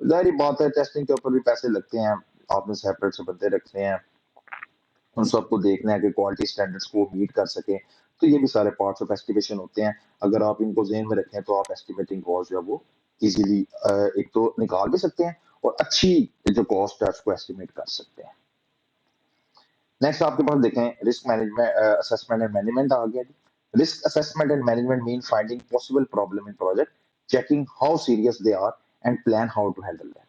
ظاہری بات ہے ٹیسٹنگ کے اوپر بھی پیسے لگتے ہیں, آپ نے سیپریٹ سے بندے رکھنے ہیں, ان سب کو دیکھنا ہے کہ کوالٹی سٹینڈرڈز کو میٹ کر سکیں, تو یہ بھی سارے پارٹس آف ایسٹیمیشن ہوتے ہیں. اگر آپ ان کو ذہن میں رکھیں تو آپ ایسٹیمیٹنگ کاسٹ جو ہے وہ ایزیلی ایک تو نکال بھی سکتے ہیں اور اچھی جو کاسٹ ہے اس کو ایسٹیمیٹ کر سکتے ہیں. نیکسٹ آپ کے پاس دیکھیں risk management assessment and management آ گیا. Risk assessment and management mean finding possible problem in project, checking how serious they are and plan how to handle them.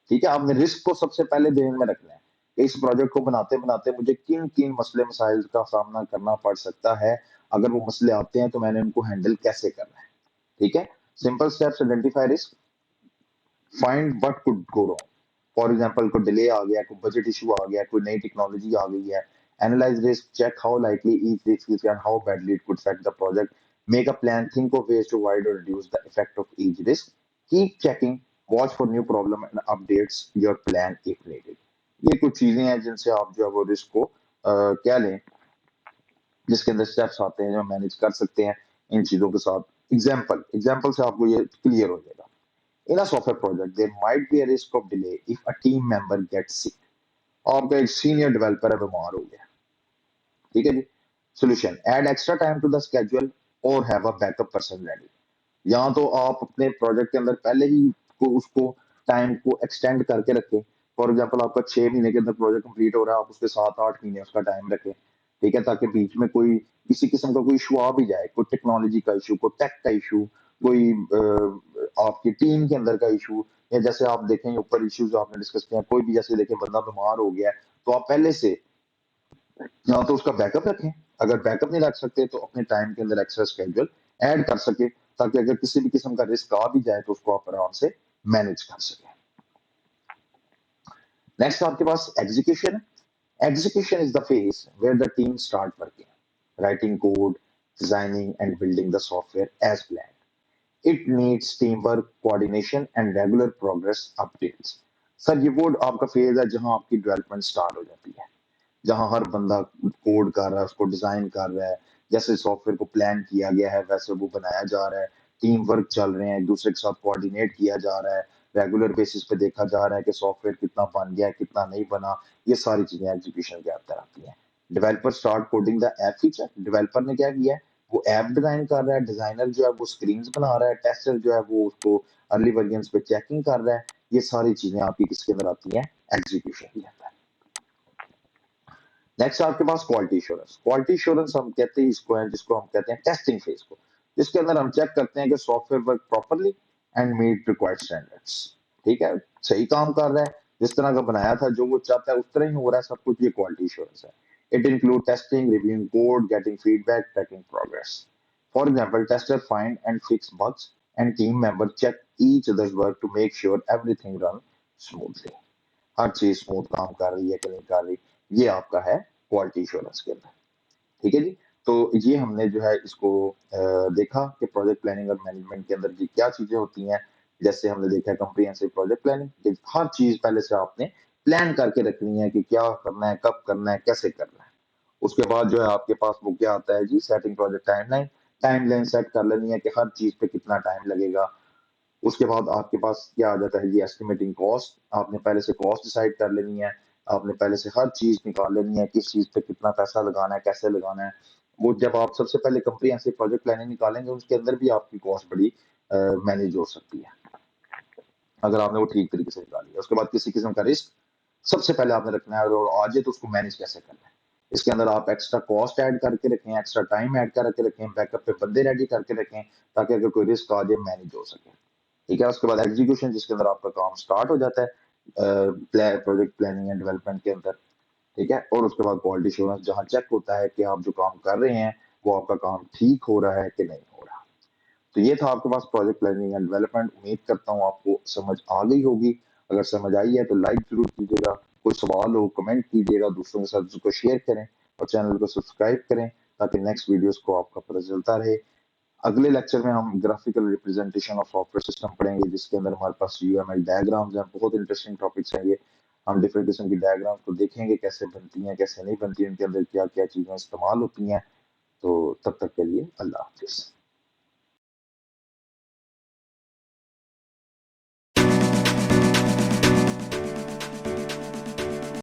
ٹھیک ہے, آپ نے رسک کو سب سے پہلے ذہن میں رکھنا ہے کہ اس پروجیکٹ کو بناتے بناتے مجھے کن کن مسئلے مسائل کا سامنا کرنا پڑ سکتا ہے, اگر وہ مسئلے آتے ہیں تو میں نے ان کو ہینڈل کیسے کرنا ہے. ٹھیک ہے, simple steps identify risk, find what could go wrong. For example کوئی ڈیلے آ گیا, کوئی بجٹ ایشو آ گیا, کوئی نئی ٹیکنالوجی آ گئی ہے. Analyse risk, check how likely each risk is and how badly it could affect the project. Make a plan, think of ways to avoid or reduce the effect of each risk. Keep checking, watch for new problem and updates your plan if needed. یہ کچھ چیزیں ہیں جن سے آپ جو ہے وہ رسک کو کیا لیں, جس کے اندر اسٹیپس آتے ہیں جو مینج کر سکتے ہیں ان چیزوں کے ساتھ. ایگزامپل سے آپ کو یہ کلیئر ہو جائے گا. In a software project, there might be a risk of delay if a team member gets sick. آپ کا ایک سینئر ڈیولپر ہے بیمار ہو گیا, ٹھیک ہے جی. Solution, add extra time to the schedule or have a backup person ready. یا تو آپ اپنے پروجیکٹ کے اندر پہلے ہی اس کو ٹائم کو ایکسٹینڈ کر کے رکھیں. فار ایگزامپل آپ کا 6 مہینے کے اندر پروجیکٹ کمپلیٹ ہو رہا ہے, آپ اس کے 7-8 مہینے اس کا ٹائم رکھیں. ٹھیک ہے, تاکہ بیچ میں کوئی کسی قسم کا کوئی ایشو آ بھی جائے, کوئی ٹیکنالوجی کا ایشو, کوئی ٹیک کا ایشو, کوئی آپ کی ٹیم کے اندر کا ایشو, یا جیسے آپ دیکھیں اوپر ایشوز آپ نے ڈسکس کیا, کوئی بھی جیسے دیکھیں بندہ بیمار ہو گیا ہے, تو آپ پہلے سے یا تو اس کا بیک اپ رکھیں. اگر بیک اپ نہیں رکھ سکتے تو اپنے ٹائم کے اندر ایکسٹرا اسکیڈول ایڈ کر سکے, تاکہ اگر کسی بھی قسم کا رسک آ بھی جائے تو اس کو آپ آرام سے مینج کر سکیں. نیکسٹ آپ کے پاس execution. Execution is the phase where the team start working, writing code, designing and building the software as plan. It needs teamwork, coordination and regular progress updates. Sir یہ وہ آپ کا phase ہے جہاں آپ کی ڈیولپمنٹ سٹارٹ ہو جاتی ہے, جہاں ہر بندہ کوڈ کر رہا ہے, اس کو ڈیزائن کر رہا ہے, جیسے سافٹ ویئر کو پلان کیا گیا ہے ویسے وہ بنایا جا رہا ہے, ٹیم ورک چل رہے ہیں, ایک دوسرے کے ساتھ کوآرڈینیٹ کیا جا رہا ہے, ریگولر بیسس پہ دیکھا جا رہا ہے کہ سافٹ ویئر کتنا بن گیا ہے, کتنا نہیں بنا. یہ ساری چیزیں ایگزیکیوشن کے اندر آتی ہیں. Developer start coding the app feature, developer نے کیا کیا ہے, وہ ایپ ڈیزائن کر رہا ہے, ڈیزائنر جو ہے وہ اسکرینز بنا رہا ہے, ٹیسٹر جو ہے وہ اس کو ارلی ورژنز پہ چیکنگ کر رہا ہے. یہ ساری چیزیں آپ کی کس کے اندر آتی ہیں, ایگزیکیوشن کے اندر. نیکسٹ آپ کے پاس کوالٹی ایشورنس. کوالٹی ایشورنس ہم کہتے ہیں اس کو ہے جس کو ہم کہتے ہیں ٹیسٹنگ فیز کو, جس کے اندر ہم چیک کرتے ہیں کہ software work properly and meet required standards. ٹھیک ہے, صحیح کام کر رہا ہے, جس طرح کا بنایا تھا, جو وہ چاہتا ہے اس طرح ہی ہو رہا ہے سب کچھ. یہ کوالٹی ایشورنس ہے. It includes testing, reviewing code, getting feedback, tracking progress. For example, tester find and fix bugs, and team members check each other's work to make sure everything runs smoothly. ہر چیز smooth کام کر رہی ہے کہ نہیں کر رہی, یہ آپ کا ہے کوالٹی ایشورنس کے اندر. ٹھیک ہے جی. تو یہ ہم نے جو ہے اس کو دیکھا کہ پروجیکٹ پلاننگ اور مینجمنٹ کے اندر جی کیا چیزیں ہوتی ہیں. جیسے ہم نے دیکھا کمپریہنسو پروجیکٹ پلاننگ, ہر چیز پہلے سے آپ نے پلان کر کے رکھنی ہے کہ کیا کرنا ہے, کب کرنا ہے, کیسے کرنا ہے. اس کے بعد جو ہے آپ کے پاس وہ کیا آتا ہے جی, setting project timeline. Timeline set کر لینی ہے کہ ہر چیز پہ کتنا ٹائم لگے گا. اس کے بعد آپ کے پاس کیا آ جاتا ہے جی, ایسٹیمیٹنگ کاسٹ. آپ نے پہلے سے کاسٹ ڈیسائیڈ کر لینی ہے, آپ نے پہلے سے ہر چیز نکال لینی ہے, کس چیز پہ کتنا پیسہ لگانا ہے, کیسے لگانا ہے. وہ جب آپ سب سے پہلے کمپریہنسو پروجیکٹ پلاننگ نکالیں گے, اس کے اندر بھی آپ کی کاسٹ بڑی مینیج ہو سکتی ہے اگر آپ نے وہ ٹھیک طریقے سے نکالی ہے. اس کے بعد کسی قسم کا رسک سب سے پہلے آپ نے رکھنا ہے, اور آج تو اس کو مینیج کیسے کرنا ہے. اس کے اندر آپ ایکسٹرا کاسٹ ایڈ کر کے رکھیں, ایکسٹرا ٹائم ایڈ کر کے رکھیں, بیک اپ پہ بندے ریڈی کر کے رکھیں, تاکہ اگر کوئی رسک آ جائے مینیج ہو سکے. ٹھیک ہے. اس کے بعد ایگزیکیوشن, جس کے اندر آپ کا کام سٹارٹ ہو جاتا ہے پروجیکٹ پلاننگ اینڈ ڈیولپمنٹ کے اندر. ٹھیک ہے. اور اس کے بعد کوالٹی ایشورنس, جہاں چیک ہوتا ہے کہ آپ جو کام کر رہے ہیں وہ آپ کا کام ٹھیک ہو رہا ہے کہ نہیں ہو رہا. تو یہ تھا آپ کے پاس پروجیکٹ پلاننگ اینڈ ڈیولپمنٹ. امید کرتا ہوں آپ کو سمجھ آ گئی ہوگی. اگر سمجھ آئی ہے تو لائک ضرور کیجیے گا, کوئی سوال ہو کمنٹ کیجیے گا, دوسروں کے ساتھ اس کو شیئر کریں, اور چینل کو سبسکرائب کریں تاکہ نیکسٹ ویڈیوز کو آپ کا پتہ چلتا رہے. اگلے لیکچر میں ہم graphical representation of soft where system پڑھیں گے, جس کے اندر ہمارے پاس یو ایم ایل ڈائیگرامز ہیں. بہت انٹرسٹنگ ٹاپکس ہیں یہ. ہم ڈفرینٹ قسم کی ڈائیگرامز کو دیکھیں گے, کیسے بنتی ہیں, کیسے نہیں بنتی, ان کے اندر کیا کیا چیزیں استعمال ہوتی ہیں. تو تب تک کے لیے اللہ حافظ.